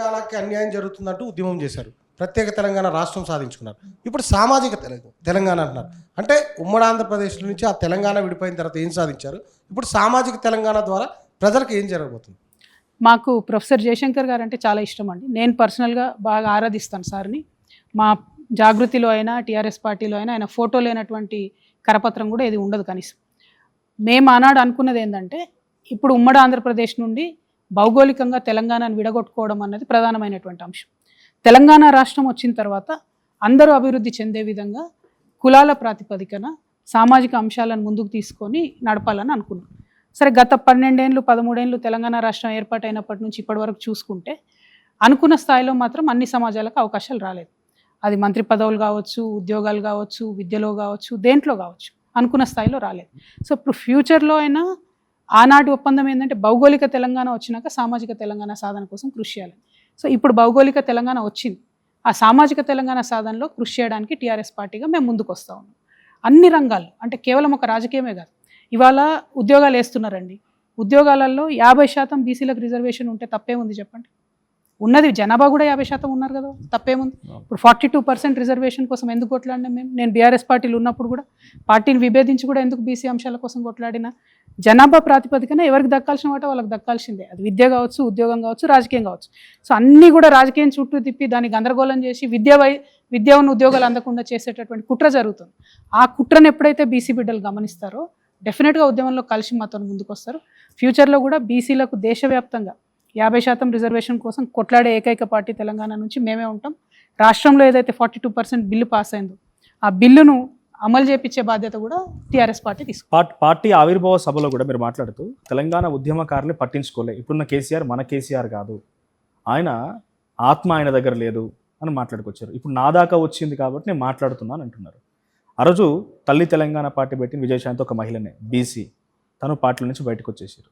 తెలంగాణకి అన్యాయం జరుగుతుందంటూ ఉద్యమం చేశారు, ప్రత్యేక తెలంగాణ రాష్ట్రం సాధించుకున్నారు. ఇప్పుడు సామాజిక తెలంగాణ అంటున్నారు. అంటే ఉమ్మడి ఆంధ్రప్రదేశ్ నుంచి ఆ తెలంగాణ విడిపోయిన తర్వాత ఏం సాధించారు, ఇప్పుడు సామాజిక తెలంగాణ ద్వారా ప్రజలకు ఏం జరగబోతుంది? మాకు ప్రొఫెసర్ జయశంకర్ గారు అంటే చాలా ఇష్టం అండి. నేను పర్సనల్గా బాగా ఆరాధిస్తాను సార్ని. మా జాగృతిలో అయినా టీఆర్ఎస్ పార్టీలో అయినా ఆయన ఫోటో లేనటువంటి కరపత్రం కూడా ఇది ఉండదు కనీసం. మేము ఆనాడు అనుకున్నది ఏంటంటే, ఇప్పుడు ఉమ్మడి ఆంధ్రప్రదేశ్ నుండి భౌగోళికంగా తెలంగాణను విడగొట్టుకోవడం అన్నది ప్రధానమైనటువంటి అంశం. తెలంగాణ రాష్ట్రం వచ్చిన తర్వాత అందరూ అభివృద్ధి చెందే విధంగా కులాల ప్రాతిపదికన సామాజిక అంశాలను ముందుకు తీసుకొని నడపాలని అనుకున్నాం. సరే, గత 12 ఏళ్ళు 13 ఏళ్ళు తెలంగాణ రాష్ట్రం ఏర్పాటైనప్పటి నుంచి ఇప్పటి వరకు చూసుకుంటే అనుకున్న స్థాయిలో మాత్రం అన్ని సమాజాలకు అవకాశాలు రాలేదు. అది మంత్రి పదవులు కావచ్చు, ఉద్యోగాలు కావచ్చు, విద్యలో కావచ్చు, దేంట్లో కావచ్చు, అనుకున్న స్థాయిలో రాలేదు. సో ఇప్పుడు ఫ్యూచర్లో అయినా ఆనాటి ఒప్పందం ఏంటంటే భౌగోళిక తెలంగాణ వచ్చినాక సామాజిక తెలంగాణ సాధన కోసం కృషి చేయాలి. సో ఇప్పుడు భౌగోళిక తెలంగాణ వచ్చింది, ఆ సామాజిక తెలంగాణ సాధనలో కృషి చేయడానికి టీఆర్ఎస్ పార్టీగా మేము ముందుకు వస్తూ ఉన్నాం. అన్ని రంగాలు, అంటే కేవలం ఒక రాజకీయమే కాదు. ఇవాళ ఉద్యోగాలు వేస్తున్నారండి, ఉద్యోగాలలో 50% బీసీలకు రిజర్వేషన్ ఉంటే తప్పేముంది చెప్పండి? ఉన్నది జనాభా కూడా 50% ఉన్నారు కదా, తప్పేముంది? ఇప్పుడు 42% రిజర్వేషన్ కోసం ఎందుకు కొట్లాడినా నేను బీఆర్ఎస్ పార్టీలు ఉన్నప్పుడు కూడా పార్టీని విభేదించి కూడా ఎందుకు బీసీ అంశాల కోసం కొట్లాడినా, జనాభా ప్రాతిపదికన ఎవరికి దక్కాల్సిన వాటో వాళ్ళకి దక్కాల్సిందే. అది విద్య కావచ్చు, ఉద్యోగం కావచ్చు, రాజకీయం కావచ్చు. సో అన్నీ కూడా రాజకీయం చుట్టూ తిప్పి దాన్ని గందరగోళం చేసి విద్య ఉన్న ఉద్యోగాలు అందకుండా చేసేటటువంటి కుట్ర జరుగుతుంది. ఆ కుట్రను ఎప్పుడైతే బీసీ బిడ్డలు గమనిస్తారో డెఫినెట్గా ఉద్యమంలో కలిసి మాతో ముందుకు వస్తారు. ఫ్యూచర్లో కూడా బీసీలకు దేశవ్యాప్తంగా 50% రిజర్వేషన్ కోసం కొట్లాడే ఏకైక పార్టీ తెలంగాణ నుంచి మేమే ఉంటాం. రాష్ట్రంలో ఏదైతే 42% బిల్లు పాస్ అయిందో ఆ బిల్లును అమలు చేపించే బాధ్యత కూడా టీఆర్ఎస్ పార్టీ తీసుకుంది. పార్టీ ఆవిర్భావ సభలో కూడా మీరు మాట్లాడుతూ తెలంగాణ ఉద్యమకారుని పట్టించుకోలే, ఇప్పుడున్న కేసీఆర్ మన కేసీఆర్ కాదు, ఆయన ఆత్మ ఆయన దగ్గర లేదు అని మాట్లాడుకొచ్చారు. ఇప్పుడు నా దాకా వచ్చింది కాబట్టి నేను మాట్లాడుతున్నాను అంటున్నారు. ఆ రోజు తల్లి తెలంగాణ పార్టీ పెట్టిన విజయశాంతి ఒక మహిళనే, బీసీ, తను పార్టీల నుంచి బయటకు వచ్చేసారు.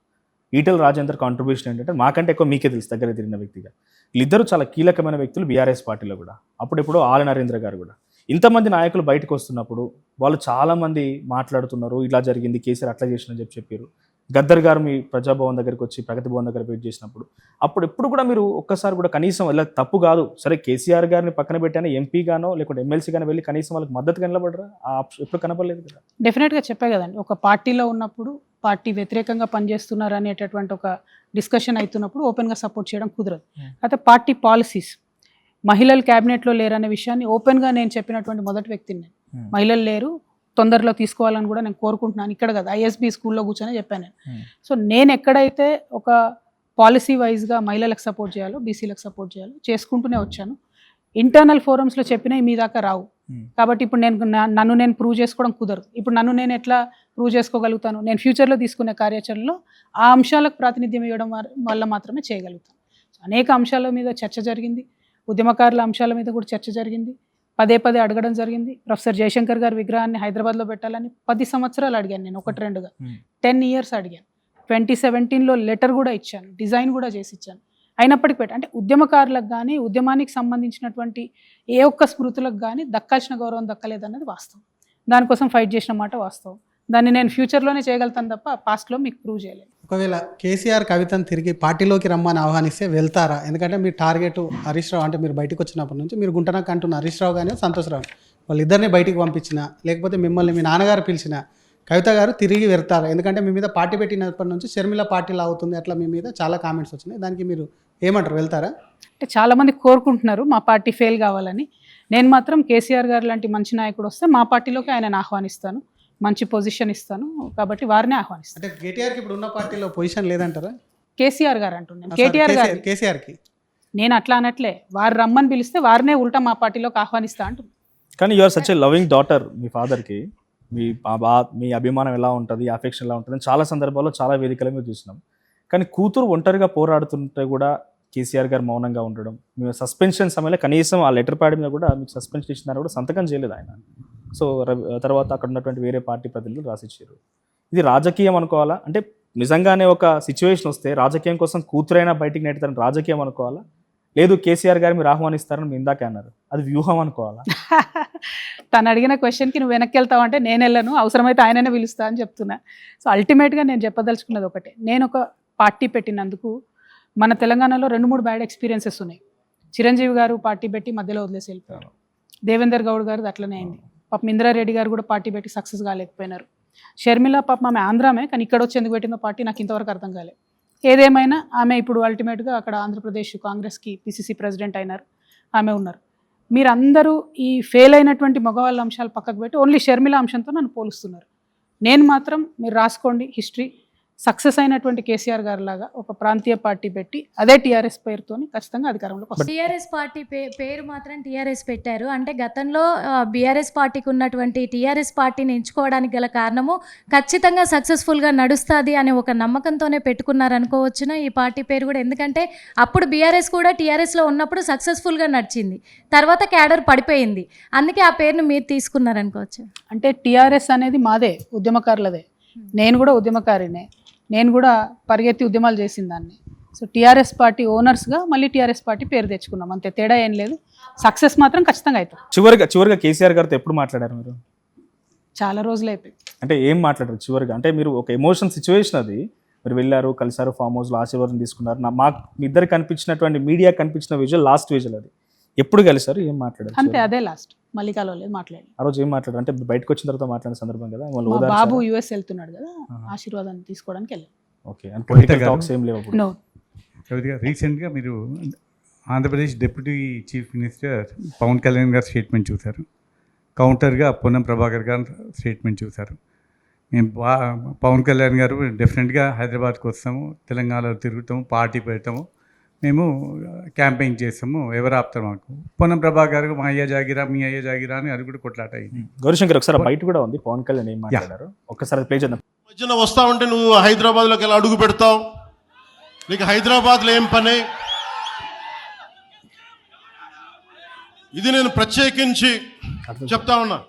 ఈటెల రాజేందర్ కాంట్రిబ్యూషన్ ఏంటంటే మాకంటే ఎక్కువ మీకే తెలుసు, దగ్గర తిరిగిన వ్యక్తిగా. వీళ్ళిద్దరూ చాలా కీలకమైన వ్యక్తులు బీఆర్ఎస్ పార్టీలో కూడా. అప్పుడెప్పుడు ఆల నరేంద్ర గారు కూడా. ఇంతమంది నాయకులు బయటకు వస్తున్నప్పుడు వాళ్ళు చాలామంది మాట్లాడుతున్నారు, ఇలా జరిగింది, కేసీఆర్ అట్లా చేసినని చెప్పారు. గద్దర్ గారు మీ ప్రజాభవన్ దగ్గరికి వచ్చి ప్రగతి భవన్ దగ్గర వెయిట్ చేసినప్పుడు అప్పుడు ఎప్పుడు కూడా మీరు ఒక్కసారి కూడా కనీసం ఇలా తప్పు కాదు, సరే కేసీఆర్ గారిని పక్కన పెట్టాను, ఎంపీగానో లేకుంటే ఎమ్మెల్సీగానో వెళ్ళి కనీసం వాళ్ళకి మద్దతుగా నిలబడరా? ఎప్పుడు కనపడలేదు కదా. డెఫినెట్గా చెప్పే కదండి, ఒక పార్టీలో ఉన్నప్పుడు పార్టీ వ్యతిరేకంగా పనిచేస్తున్నారు అనేటటువంటి ఒక డిస్కషన్ అవుతున్నప్పుడు ఓపెన్గా సపోర్ట్ చేయడం కుదరదు. అయితే పార్టీ పాలసీస్, మహిళలు క్యాబినెట్లో లేరనే విషయాన్ని ఓపెన్గా నేను చెప్పినటువంటి మొదటి వ్యక్తిని నేను. మహిళలు లేరు, తొందరలో తీసుకోవాలని కూడా నేను కోరుకుంటున్నాను. ఇక్కడ కదా ఐఎస్బీ స్కూల్లో కూర్చొని చెప్పాను నేను. సో నేను ఎక్కడైతే ఒక పాలసీ వైజ్గా మహిళలకు సపోర్ట్ చేయాలో, బీసీలకు సపోర్ట్ చేయాలో చేసుకుంటూనే వచ్చాను. ఇంటర్నల్ ఫోరమ్స్లో చెప్పినవి మీ దాకా రావు కాబట్టి ఇప్పుడు నన్ను నేను ప్రూవ్ చేసుకోవడం కుదరదు. ఇప్పుడు నన్ను నేను ఎట్లా ప్రూవ్ చేసుకోగలుగుతాను? నేను ఫ్యూచర్లో తీసుకునే కార్యాచరణలో ఆ అంశాలకు ప్రాతినిధ్యం ఇవ్వడం వల్ల మాత్రమే చేయగలుగుతాను. అనేక అంశాల మీద చర్చ జరిగింది, ఉద్యమకారుల అంశాల మీద కూడా చర్చ జరిగింది, పదే అడగడం జరిగింది. ప్రొఫెసర్ జయశంకర్ గారి విగ్రహాన్ని హైదరాబాద్లో పెట్టాలని 10 సంవత్సరాలు అడిగాను నేను, 1-2గా 10 years అడిగాను. 2017లో లెటర్ కూడా ఇచ్చాను, డిజైన్ కూడా చేసి ఇచ్చాను. అయినప్పటికీ అంటే ఉద్యమకారులకు కానీ ఉద్యమానికి సంబంధించినటువంటి ఏ ఒక్క స్మృతులకు కానీ దక్కాల్సిన గౌరవం దక్కలేదన్నది వాస్తవం. దానికోసం ఫైట్ చేసిన మాట వాస్తవం. దాన్ని నేను ఫ్యూచర్లోనే చేయగలుగుతాను తప్ప పాస్ట్లో మీకు ప్రూవ్ చేయలేదు. ఒకవేళ కేసీఆర్ కవితను తిరిగి పార్టీలోకి రమ్మని ఆహ్వానిస్తే వెళ్తారా? ఎందుకంటే మీ టార్గెట్ హరీష్ రావు, అంటే మీరు బయటకు వచ్చినప్పటి నుంచి మీరు గుంటనక్క అంటున్న హరీష్ రావు కానీ సంతోష్ రావు వాళ్ళిద్దరిని బయటికి పంపించిన, లేకపోతే మిమ్మల్ని మీ నాన్నగారు పిలిచిన కవిత గారు తిరిగి వెళ్తారా? ఎందుకంటే మీ మీద పార్టీ పెట్టినప్పటి నుంచి షర్మిల పార్టీలా అవుతుంది, అట్లా మీ మీద చాలా కామెంట్స్ వచ్చినాయి. దానికి మీరు ఏమంటారు, వెళ్తారా? అంటే చాలామంది కోరుకుంటున్నారు మా పార్టీ ఫెయిల్ కావాలని. నేను మాత్రం కేసీఆర్ గారు లాంటి మంచి నాయకుడు వస్తే మా పార్టీలోకి ఆయనను ఆహ్వానిస్తాను, మంచి పొజిషన్ ఇస్తాను కాబట్టి వారిని ఆహ్వానిస్తాను. అంటే కేటీఆర్కి ఇప్పుడు ఉన్న పార్టీలో పొజిషన్ లేదంటారా? కేసీఆర్ గారు అంటున్నాను, కేసీఆర్కి నేను అట్లా అనట్లే. వారు రమ్మని పిలిస్తే వారినే ఉల్టా మా పార్టీలోకి ఆహ్వానిస్తా అంటున్నాను. కానీ you are such a loving daughter. మీ ఫాదర్కి మీ అభిమానం ఎలా ఉంటుంది, అఫెక్షన్ ఎలా ఉంటుంది చాలా సందర్భాల్లో చాలా వేదికల మీద చూసినాం. కానీ కూతురు ఒంటరిగా పోరాడుతుంటే కూడా కేసీఆర్ గారు మౌనంగా ఉండడం, మేము సస్పెన్షన్ సమయంలో కనీసం ఆ లెటర్ ప్యాడ్ మీద కూడా మీకు సస్పెన్షన్ ఇచ్చినారు కూడా సంతకం చేయలేదు ఆయన. సో తర్వాత అక్కడ ఉన్నటువంటి వేరే పార్టీ ప్రతినిధులు రాసిచ్చారు. ఇది రాజకీయం అనుకోవాలా? అంటే నిజంగానే ఒక సిచ్యువేషన్ వస్తే రాజకీయం కోసం కూతురైనా బయటికి నెట్టారని రాజకీయం అనుకోవాలా? లేదు కేసీఆర్ గారు మీరు ఆహ్వానిస్తారని మీ ఇందాకే అన్నారు, అది వ్యూహం అనుకోవాలా? తను అడిగిన క్వశ్చన్కి నువ్వు వెనక్కి వెళ్తావు అంటే నేను వెళ్ళను, అవసరమైతే ఆయననే పిలుస్తా అని చెప్తున్నా. సో అల్టిమేట్గా నేను చెప్పదలుచుకున్నది ఒకటే, నేను ఒక పార్టీ పెట్టినందుకు మన తెలంగాణలో 2-3 బ్యాడ్ ఎక్స్పీరియన్సెస్ ఉన్నాయి. చిరంజీవి గారు పార్టీ పెట్టి మధ్యలో వదిలేసి వెళ్ళిపోయారు. దేవేందర్ గౌడ్ గారు అట్లనే అయింది. పాపం ఇందిరారెడ్డి గారు కూడా పార్టీ పెట్టి సక్సెస్ కాలేకపోయినారు. షర్మిల పాపం ఆమె ఆంధ్రామే, కానీ ఇక్కడ వచ్చి ఎందుకు పెట్టిందో పార్టీ నాకు ఇంతవరకు అర్థం కాలేదు. ఏదేమైనా ఆమె ఇప్పుడు అల్టిమేట్గా అక్కడ ఆంధ్రప్రదేశ్ కాంగ్రెస్కి పిసిసి ప్రెసిడెంట్ అయినారు, ఆమె ఉన్నారు. మీరందరూ ఈ ఫెయిల్ అయినటువంటి మగవాళ్ళ అంశాలు పక్కకు పెట్టి ఓన్లీ షర్మిల అంశంతో నన్ను పోలుస్తున్నారు. నేను మాత్రం మీరు రాసుకోండి హిస్టరీ, సక్సెస్ అయినటువంటి కేసీఆర్ గారి లాగా ఒక ప్రాంతీయ పార్టీ పెట్టి అదే టీఆర్ఎస్ పేరుతో ఖచ్చితంగా అధికారంలోకి వస్తుంది. టీఆర్ఎస్ పార్టీ పేరు మాత్రం టీఆర్ఎస్ పెట్టారు అంటే గతంలో బీఆర్ఎస్ పార్టీకి ఉన్నటువంటి టీఆర్ఎస్ పార్టీని ఎంచుకోవడానికి గల కారణము ఖచ్చితంగా సక్సెస్ఫుల్గా నడుస్తుంది అనే ఒక నమ్మకంతోనే పెట్టుకున్నారు అనుకోవచ్చున ఈ పార్టీ పేరు కూడా. ఎందుకంటే అప్పుడు బీఆర్ఎస్ కూడా టీఆర్ఎస్లో ఉన్నప్పుడు సక్సెస్ఫుల్గా నడిచింది, తర్వాత క్యాడర్ పడిపోయింది, అందుకే ఆ పేరును మీరు తీసుకున్నారు అనుకోవచ్చు. అంటే టీఆర్ఎస్ అనేది మాదే, ఉద్యమకారులదే. నేను కూడా ఉద్యమకారినే, నేను కూడా పరిగెత్తి ఉద్యమాలు చేసిన దాన్ని. సో టీఆర్ఎస్ పార్టీ ఓనర్స్గా మళ్ళీ టీఆర్ఎస్ పార్టీ పేరు తెచ్చుకున్నాం, అంతే, తేడా ఏం లేదు. సక్సెస్ మాత్రం ఖచ్చితంగా అవుతాం. చివరిగా కేసీఆర్ గారితో ఎప్పుడు మాట్లాడారు మీరు? చాలా రోజులు అయిపోయి. అంటే ఏం మాట్లాడారు చివరిగా? అంటే మీరు ఒక ఎమోషన్ సిచ్యువేషన్ అది, మీరు వెళ్ళారు, కలిసారు, ఫామ్ హౌస్లో ఆశీర్వాదం తీసుకున్నారు. మాకు మీ ఇద్దరు కనిపించినటువంటి మీడియా కనిపించిన విజువల్ లాస్ట్ విజువల్ అది. ఎప్పుడు కలిసారు, ఏం మాట్లాడారు? అంతే, అదే లాస్ట్. మళ్ళీ కలవలేదు, మాట్లాడి. ఆ రోజు ఏం మాట్లాడారు? అంటే బయటకు వచ్చిన తర్వాత మాట్లాడిన సందర్భం కదా, మా బాబు యుఎస్ వెళ్తున్నాడు కదా, ఆశీర్వాదాన్ని తీసుకోవడానికి వెళ్ళాను. ఓకే, అండ్ పొలిటికల్ టాక్స్ ఏం లేవు. నో. రీసెంట్గా మీరు Andhra Pradesh deputy chief minister Pawan Kalyan గారు స్టేట్మెంట్ చూశారు, కౌంటర్గా పొన్నం ప్రభాకర్ గారు స్టేట్మెంట్ చూశారు. మేము పవన్ కళ్యాణ్ గారు డెఫినెట్గా హైదరాబాద్కి వస్తాము, తెలంగాణలో తిరుగుతాము, పార్టీ పెడతాము, మేము క్యాంపెయిన్ చేస్తాము, ఎవరు ఆపుతారు మాకు. పొన్నం ప్రభాకర్ గారు మా అయ్య జాగిరా, మీ అయ్య జాగిరా అని అది కూడా కొట్లాట అయింది. గౌరీశంకర్ ఒకసారి బయట కూడా ఉంది పవన్ కళ్యాణ్ ఏం మాట్లాడారు, ఒక్కసారి ప్లే చేద్దాం. మధ్యన వస్తా ఉంటే నువ్వు హైదరాబాద్లోకి ఎలా అడుగు పెడతావు, నీకు హైదరాబాద్లో ఏం పని? ఇది నేను ప్రత్యేకించి చెప్తా ఉన్నా.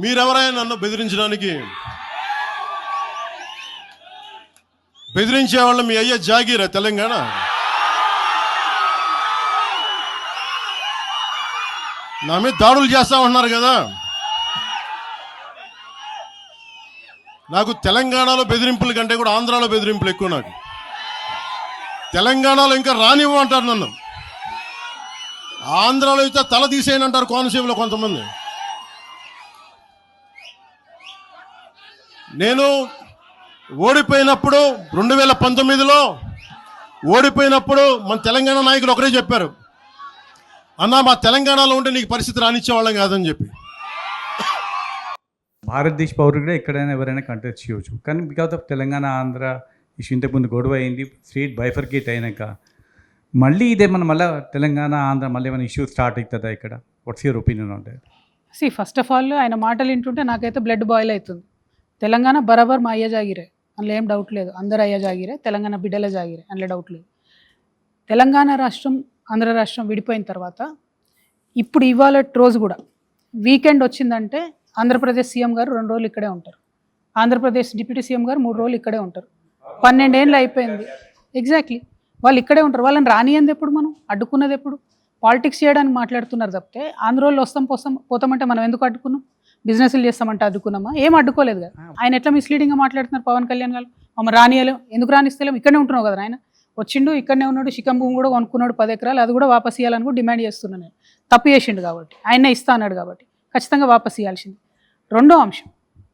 మీరెవరైనా నన్ను బెదిరించడానికి, బెదిరించే వాళ్ళు మీ అయ్యే జాగీరా తెలంగాణ? నా మీద దాడులు చేస్తా ఉన్నారు కదా. నాకు తెలంగాణలో బెదిరింపుల కంటే కూడా ఆంధ్రాలో బెదిరింపులు ఎక్కువ. నాకు తెలంగాణలో ఇంకా రానివ్వమంటారు నన్ను, ఆంధ్రాలో అయితే తల తీసేయని అంటారు కోనసీమలో కొంతమంది. నేను ఓడిపోయినప్పుడు 2019లో ఓడిపోయినప్పుడు మన తెలంగాణ నాయకులు ఒకరే చెప్పారు, అన్నా మా తెలంగాణలో ఉంటే నీకు పరిస్థితి రానిచ్చేవాళ్ళం కాదని చెప్పి. భారతదేశ పౌరుడుగా ఎక్కడైనా ఎవరైనా కంటెస్ట్ చేయవచ్చు, కానీ because of Telangana Andhra issue ఇంతకుముందు గొడవ అయింది, స్టేట్ బైఫర్కేట్ అయినాక మళ్ళీ ఇదేమన్నా మళ్ళీ తెలంగాణ ఆంధ్ర మళ్ళీ ఏమైనా ఇష్యూ స్టార్ట్ అవుతుందా ఇక్కడ? What's your opinion on that? First of all ఆయన మాటలు వింటుంటే నాకైతే బ్లడ్ బాయిల్ అవుతుంది. తెలంగాణ బరాబర్ మా అయ్య జాగిరే, అందులో ఏం డౌట్ లేదు. అందరు అయ్య జాగిరే, తెలంగాణ బిడ్డల జాగిరే, అందులో డౌట్ లేదు. తెలంగాణ రాష్ట్రం ఆంధ్ర రాష్ట్రం విడిపోయిన తర్వాత ఇప్పుడు ఇవాళ రోజు కూడా వీకెండ్ వచ్చిందంటే ఆంధ్రప్రదేశ్ సీఎం గారు 2 రోజులు ఇక్కడే ఉంటారు, ఆంధ్రప్రదేశ్ డిప్యూటీ సీఎం గారు 3 రోజులు ఇక్కడే ఉంటారు. 12 ఏళ్ళు అయిపోయింది. ఎగ్జాక్ట్లీ వాళ్ళు ఇక్కడే ఉంటారు. వాళ్ళని రానియంది ఎప్పుడు, మనం అడ్డుకున్నది ఎప్పుడు? పాలిటిక్స్ చేయడానికి మాట్లాడుతున్నారు తప్పితే ఆంధ్రోళ్ళు పోతామంటే మనం ఎందుకు అడ్డుకున్నాం? బిజినెస్లు చేస్తామంటే అడ్డుకున్నామా? ఏం అడ్డుకోలేదు కదా. ఆయన ఎట్లా మిస్లీడింగ్గా మాట్లాడుతున్నారు పవన్ కళ్యాణ్ గారు. మమ్మల్ని రానియలేం, ఎందుకు రానిస్తలేం? ఇక్కడనే ఉంటున్నావు కదా ఆయన, వచ్చిండు ఇక్కడనే ఉన్నాడు, శిఖం భూమి కూడా కొనుక్కున్నాడు 10 ఎకరాలు, అది కూడా వాపస్ ఇవ్వాలని కూడా డిమాండ్ చేస్తున్నాను నేను. తప్పు చేసిండు కాబట్టి, ఆయనే ఇస్తా అన్నాడు కాబట్టి ఖచ్చితంగా వాపస్ ఇవ్వాల్సింది. రెండో అంశం,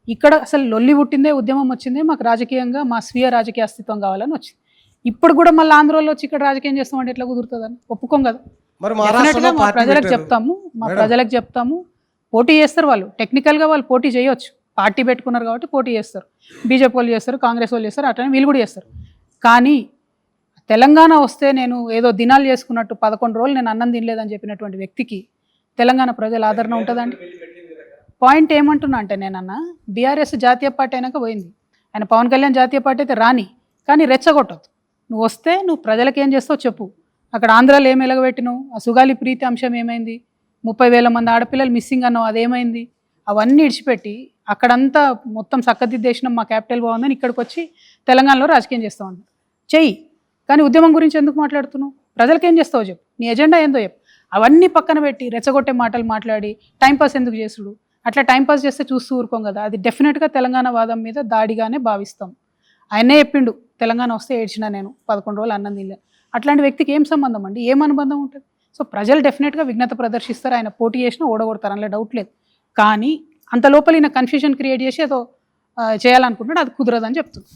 ఇక్కడ అసలు లొల్లి పుట్టిందే, ఉద్యమం వచ్చిందే మాకు రాజకీయంగా మా స్వీయ రాజకీయ అస్తిత్వం కావాలని వచ్చింది. ఇప్పుడు కూడా మళ్ళీ ఆంధ్రలో వచ్చి ఇక్కడ రాజకీయం చేస్తామంటే ఎట్లా కుదురుతుందని ఒప్పుకోం కదా. మరి డెఫినెట్గా మా ప్రజలకు చెప్తాము, మా ప్రజలకు చెప్తాము, పోటీ చేస్తారు వాళ్ళు. టెక్నికల్గా వాళ్ళు పోటీ చేయొచ్చు, పార్టీ పెట్టుకున్నారు కాబట్టి పోటీ చేస్తారు. బీజేపీ వాళ్ళు చేస్తారు, కాంగ్రెస్ వాళ్ళు చేస్తారు, అట్లనే వీళ్ళు కూడా చేస్తారు. కానీ తెలంగాణ వస్తే నేను ఏదో దినాలు చేసుకున్నట్టు 11 రోజులు నేను అన్నం తినలేదని చెప్పినటువంటి వ్యక్తికి తెలంగాణ ప్రజల ఆదరణ ఉంటుందండి. పాయింట్ ఏమంటున్నా అంటే, నేనన్నా బీఆర్ఎస్ జాతీయ పార్టీ అయినాక పోయింది, ఆయన పవన్ కళ్యాణ్ జాతీయ పార్టీ అయితే రాని, కానీ రెచ్చగొట్టద్దు. నువ్వు వస్తే నువ్వు ప్రజలకు ఏం చేస్తావు చెప్పు. అక్కడ ఆంధ్రాలో ఏం ఎలగబెట్టినావు? ఆ సుగాలి ప్రీతి అంశం ఏమైంది? 30,000 మంది ఆడపిల్లలు మిస్సింగ్ అన్నావు, అదేమైంది? అవన్నీ ఇడిచిపెట్టి అక్కడంతా మొత్తం చక్కదిద్దేసినాం, మా క్యాపిటల్ బాగుందని ఇక్కడికి వచ్చి తెలంగాణలో రాజకీయం చేస్తావు అన్నారు. చెయ్యి, కానీ ఉద్యమం గురించి ఎందుకు మాట్లాడుతున్నావు? ప్రజలకు ఏం చేస్తావో చెప్పు, నీ ఎజెండా ఏందో చెప్పు. అవన్నీ పక్కన పెట్టి రెచ్చగొట్టే మాటలు మాట్లాడి టైంపాస్ ఎందుకు చేసుడు? అట్లా టైంపాస్ చేస్తే చూస్తూ ఊరుకోం కదా. అది డెఫినెట్గా తెలంగాణ వాదం మీద దాడిగానే భావిస్తాం. ఆయనే చెప్పిండు తెలంగాణ వస్తే ఏడ్చినా నేను 11 రోజులు అన్నం తినలే. అట్లాంటి వ్యక్తికి ఏం సంబంధం అండి, ఏం అనుబంధం ఉంటుంది? సో ప్రజలు డెఫినెట్గా విఘ్నత ప్రదర్శిస్తారు, ఆయన పోటీ చేసినా ఓడగొడతారు, అందులో డౌట్ లేదు. కానీ అంత లోపల ఈయన కన్ఫ్యూజన్ క్రియేట్ చేసి ఏదో చేయాలనుకుంటున్నాడు, అది కుదరదని చెప్తుంది.